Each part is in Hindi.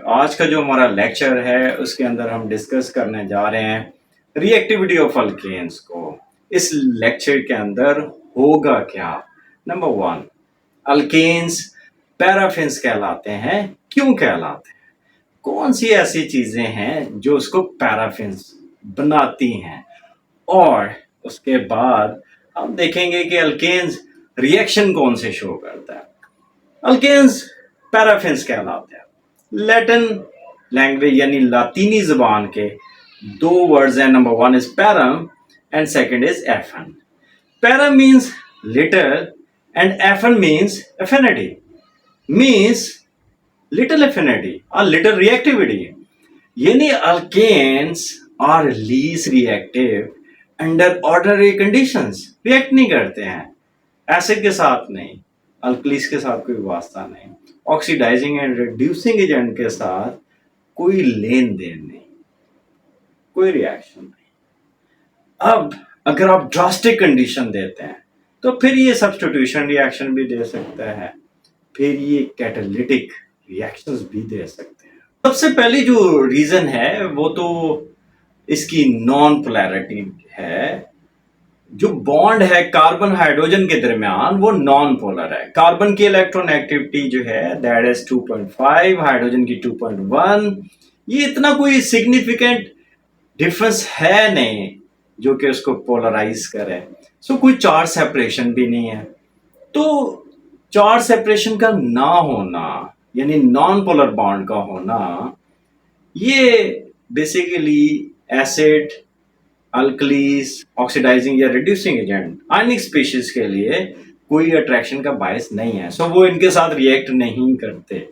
आज का जो हमारा लेक्चर है उसके अंदर हम डिस्कस करने जा रहे हैं रिएक्टिविटी ऑफ अल्केन्स को। इस लेक्चर के अंदर होगा क्या? नंबर वन, अल्केन्स पैराफिन्स कहलाते हैं। क्यों कहलाते हैं? कौन सी ऐसी चीजें हैं जो उसको पैराफिन्स बनाती हैं? और उसके बाद हम देखेंगे कि अल्केन्स रिएक्शन कौन से शो करता है। अल्केन्स पैराफिन्स कहलाते हैं। लैटिन लैंग्वेज यानी लातीनी जुबान के दो वर्ड्स हैं। Number one is parum and second is affin. Parum means little and affin means affinity, means little affinity और लिटिल रिएक्टिविटी। यानी alkanes are least reactive under ordinary conditions. React नहीं करते हैं, एसिड के साथ नहीं, अल्कलीस के साथ कोई वास्ता नहीं, ऑक्सीडाइजिंग एंड रिड्यूसिंग एजेंट के साथ कोई लेन देन नहीं, कोई रिएक्शन नहीं। अब अगर आप ड्रास्टिक कंडीशन देते हैं तो फिर ये सब्स्टिट्यूशन रिएक्शन भी दे सकता है, फिर ये कैटालिटिक रिएक्शंस भी दे सकते हैं। सबसे पहली जो रीजन है वो तो इसकी नॉन पोलैरिटी है। जो बॉन्ड है कार्बन हाइड्रोजन के दरमियान वो नॉन पोलर है। कार्बन की इलेक्ट्रॉन एक्टिविटी जो है दैट इज 2.5, हाइड्रोजन की 2.1। ये इतना कोई सिग्निफिकेंट डिफरेंस है नहीं जो कि उसको पोलराइज करे। सो कोई चार्ज सेपरेशन भी नहीं है। तो चार्ज सेपरेशन का ना होना यानी नॉन पोलर बॉन्ड का होना, ये बेसिकली एसिड, अल्कलीस, ऑक्सीडाइजिंग या रिड्यूसिंग एजेंट आयनिक स्पीशीज के लिए कोई अट्रैक्शन का बायस नहीं है। सो वो इनके साथ रिएक्ट नहीं करते।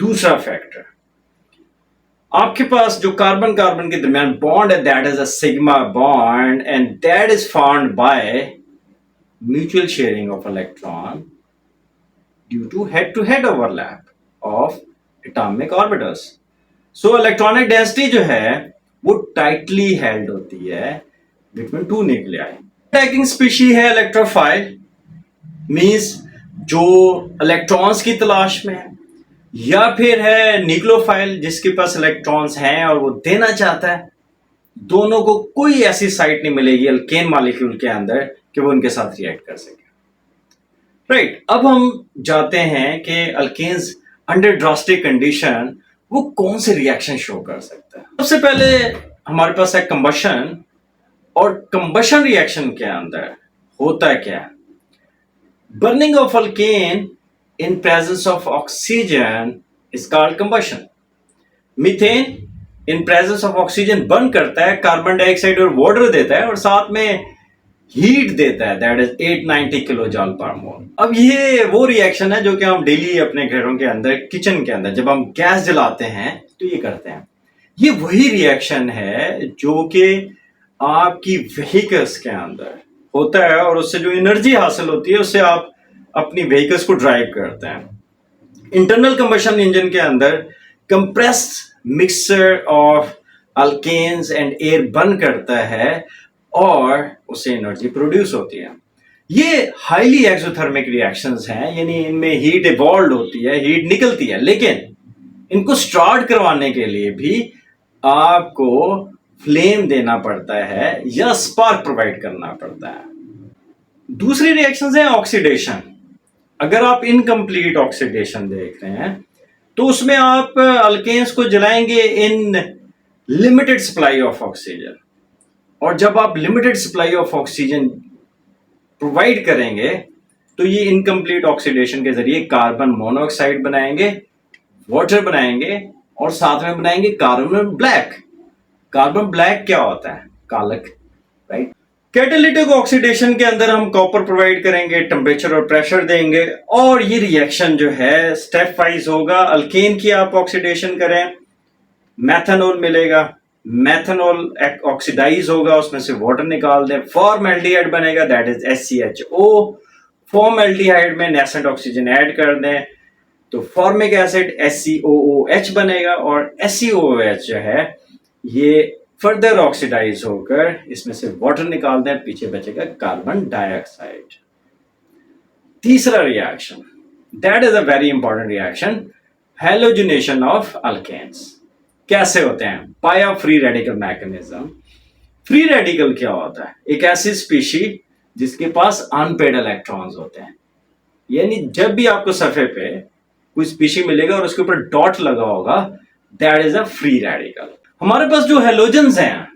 दूसरा फैक्टर, आपके पास जो कार्बन कार्बन के दरमियान बॉन्ड है that is a sigma bond and that is formed by mutual sharing of electron due to head overlap of atomic orbitals. So electronic density जो है वो टाइटली हेल्ड होती है between two nuclei. Attacking species है इलेक्ट्रोफाइल, मींस जो इलेक्ट्रॉन्स की तलाश में है, या फिर है न्यूक्लियोफाइल जिसके पास इलेक्ट्रॉन्स हैं और वो देना चाहता है। दोनों को कोई ऐसी साइट नहीं मिलेगी अल्केन मॉलिक्यूल के अंदर कि वो उनके साथ रिएक्ट कर सके। राइट, अब हम जाते हैं कि अल्केन्स अंडर ड्रास्टिक कंडीशन वो कौन से रिएक्शन शो कर सकता है। सबसे पहले हमारे पास है कंबशन, और कंबशन रिएक्शन के अंदर होता क्या है? Burning of alkane in presence of oxygen is called combustion. Methane in presence of oxygen burn करता है, कार्बन डाइऑक्साइड और वाटर देता है और साथ में हीट देता है दैट इज 890 किलो जॉल पर मोल। अब ये वो रिएक्शन है जो कि हम डेली अपने घरों के अंदर, किचन के अंदर जब हम गैस जलाते हैं तो ये करते हैं। ये वही रिएक्शन है जो कि आपकी व्हीकल्स के अंदर होता है और उससे जो एनर्जी हासिल होती है उससे आप अपनी व्हीकल्स को ड्राइव करते हैं। इंटरनल कंबशन इंजन के अंदर compressed mixture of alkanes and air burn करता है और उससे एनर्जी प्रोड्यूस होती है। ये हाईली एक्सोथर्मिक रिएक्शंस हैं, यानी इनमें हीट इवॉल्व होती है, हीट निकलती है, लेकिन इनको स्टार्ट करवाने के लिए भी आपको फ्लेम देना पड़ता है या स्पार्क प्रोवाइड करना पड़ता है। दूसरी रिएक्शंस है ऑक्सीडेशन। अगर आप इनकम्प्लीट ऑक्सीडेशन देख रहे हैं तो उसमें आप अल्केन्स को जलाएंगे in limited supply of oxygen, और जब आप limited supply of oxygen provide करेंगे तो ये इनकम्प्लीट ऑक्सीडेशन के जरिए कार्बन मोनोऑक्साइड बनाएंगे, वाटर बनाएंगे और साथ में बनाएंगे कार्बन ब्लैक। कार्बन ब्लैक क्या होता है? कालक, राइट। कैटालिटिक ऑक्सीडेशन के अंदर हम कॉपर प्रोवाइड करेंगे, टेम्परेचर और प्रेशर देंगे और ये रिएक्शन जो है स्टेप वाइज होगा। अल्केन की आप ऑक्सीडेशन करें, मैथनॉल मिलेगा, मैथनॉल ऑक्सीडाइज होगा, उसमें से वाटर निकाल दें, फॉर्मल्डिहाइड बनेगा दैट इज SCHO। फॉर्मल्डिहाइड में नेसेंट ऑक्सीजन ऐड कर दें तो फॉर्मिक एसिड SCOOH बनेगा और SCOOH जो है ये फर्दर ऑक्सीडाइज होकर इसमें से वाटर निकाल दें, पीछे बचेगा कार्बन डाइऑक्साइड। तीसरा reaction that is a very important reaction, halogenation of alkanes कैसे होते हैं? By a free radical mechanism. Free radical क्या होता है? एक ऐसी स्पीशी जिसके पास अनपेड इलेक्ट्रॉन्स होते हैं, यानी जब भी आपको सफ़े पे कोई स्पीशी मिलेगा और उसके ऊपर डॉट लगा होगा, that is a free radical. हमारे पास जो हेलोजेंस हैं,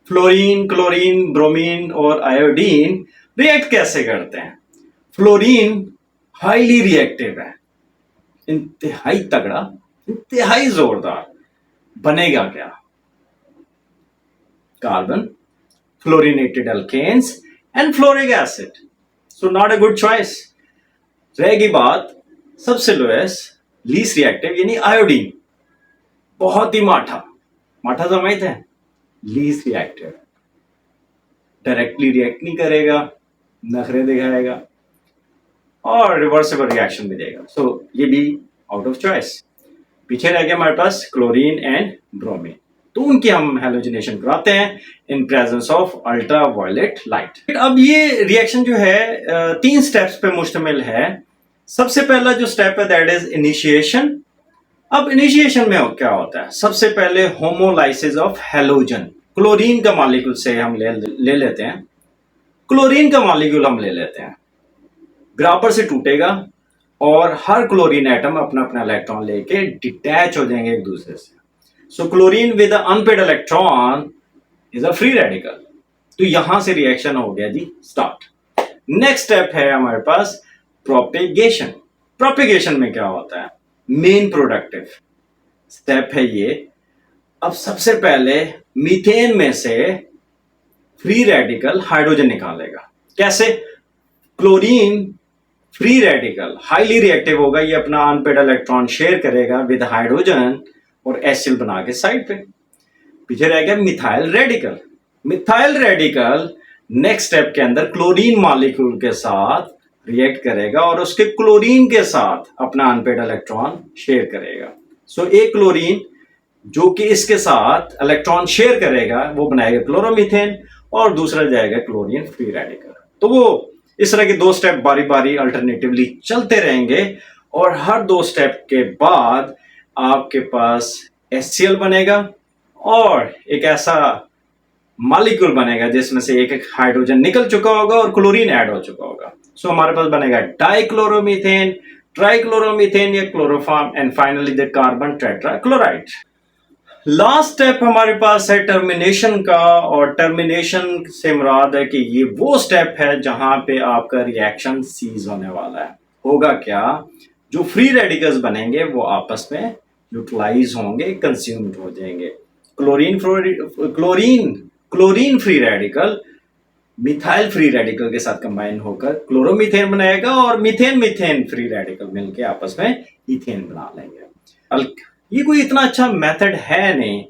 फ्लोरीन, क्लोरीन, ब्रोमीन और आयोडीन, रिएक्ट कैसे करते हैं? फ्लोरीन हाईली रिएक्टिव है, इंतहाई तगड़ा, इंतहाई जोरदार। बनेगा क्या? Carbon, fluorinated alkanes and fluoric acid. So not a good choice. रहेगी बात सबसे लोएस्ट, लीस्ट रिएक्टिव यानी आयोडीन, बहुत ही माठा। माठा समझते हैं? लीस्ट रिएक्टिव, डायरेक्टली रिएक्ट नहीं करेगा, नखरे दिखाएगा और रिवर्सिबल रिएक्शन भी देगा। सो ये भी आउट ऑफ चॉइस। पीछे रह गया हमारे पास क्लोरीन एंड ब्रोमीन, तो उनकी हम हेलोजिनेशन कराते हैं in presence of ultraviolet light. अब ये रिएक्शन जो है 3 स्टेप्स पे मुश्तमिल है। सबसे पहला जो स्टेप है दैट इज इनिशिएशन। अब इनिशिएशन में क्या होता है? सबसे पहले होमोलाइसिस ऑफ हेलोजन। क्लोरीन का मॉलिक्यूल से हम ले लेते हैं, क्लोरीन का मॉलिक्यूल हम ले लेते हैं, बराबर से टूटेगा और हर क्लोरीन एटम अपना अपना इलेक्ट्रॉन लेके डिटैच हो जाएंगे एक दूसरे से। So chlorine with unpaired electron is a free radical. तो यहां से रिएक्शन हो गया जी स्टार्ट। नेक्स्ट स्टेप है हमारे पास प्रोपेगेशन। प्रोपेगेशन में क्या होता है? मेन प्रोडक्टिव स्टेप है ये। अब सबसे पहले मीथेन में से फ्री रेडिकल हाइड्रोजन निकालेगा। कैसे? Chlorine free radical highly reactive होगा, ये अपना अनपेड इलेक्ट्रॉन शेयर करेगा विद हाइड्रोजन और एसिल बना के साइड पे। पीछे रह गया methyl radical. Methyl radical next step के अंदर क्लोरीन मॉलिक्यूल के साथ रिएक्ट करेगा और उसके क्लोरीन के साथ अपना अनपेड इलेक्ट्रॉन शेयर करेगा। सो एक क्लोरीन जो कि इसके साथ इलेक्ट्रॉन शेयर करेगा वो बनाएगा क्लोरोमीथेन और दूसरा जाएगा क्लोरीन फ्री रेडिकल। तो वो इस तरह के 2 स्टेप बारी बारी अल्टरनेटिवली चलते रहेंगे और हर 2 स्टेप के बाद आपके पास HCl बनेगा और एक ऐसा मॉलिक्यूल बनेगा जिसमें से एक एक हाइड्रोजन निकल चुका होगा और क्लोरीन ऐड हो चुका होगा। सो हमारे पास बनेगा डाइक्लोरोमीथेन, ट्राइक्लोरोमीथेन या chloroform and finally the carbon tetrachloride. Last step हमारे पास है टर्मिनेशन का, और टर्मिनेशन से मुराद है कि ये वो स्टेप है जहां पे आपका रिएक्शन सीज होने वाला है। होगा क्या? जो फ्री रेडिकल्स बनेंगे वो आपस में यूटिलाइज होंगे, कंज्यूम्ड हो जाएंगे। Chlorine free radical methyl free radical के साथ कंबाइन होकर क्लोरोमीथेन बनाएगा और मीथेन मीथेन फ्री रेडिकल मिलके आपस में इथेन बना लेंगे। ये कोई इतना अच्छा मेथड है नहीं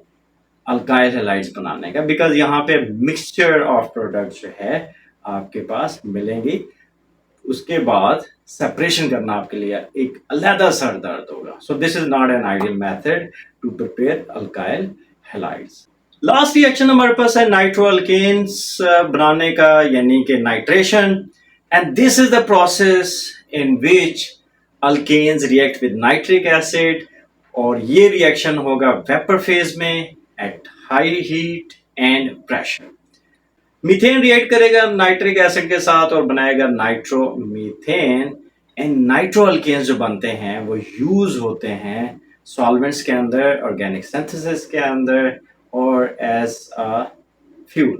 अल्काइल हैलाइड्स बनाने का, बिकॉज यहाँ पे मिक्सचर ऑफ प्रोडक्ट्स जो है आपके पास मिलेंगी। उसके बाद सेपरेशन करना आपके लिए एक अलग सर दर्द होगा। So this is not an ideal method to prepare alkyl halides. Last reaction हमारे पास है नाइट्रो अल्केन्स बनाने का, यानी कि nitration. And this is the process in which alkanes react with nitric acid, और ये रिएक्शन होगा वेपर फेज में at high heat and pressure. Methane react करेगा नाइट्रिक एसिड के साथ और बनाएगा नाइट्रोमीथेन। एंड नाइट्रो अल्केन्स जो बनते हैं वो यूज होते हैं सॉल्वेंट्स के अंदर, ऑर्गेनिक सिंथेसिस के अंदर और एज अ फ्यूल।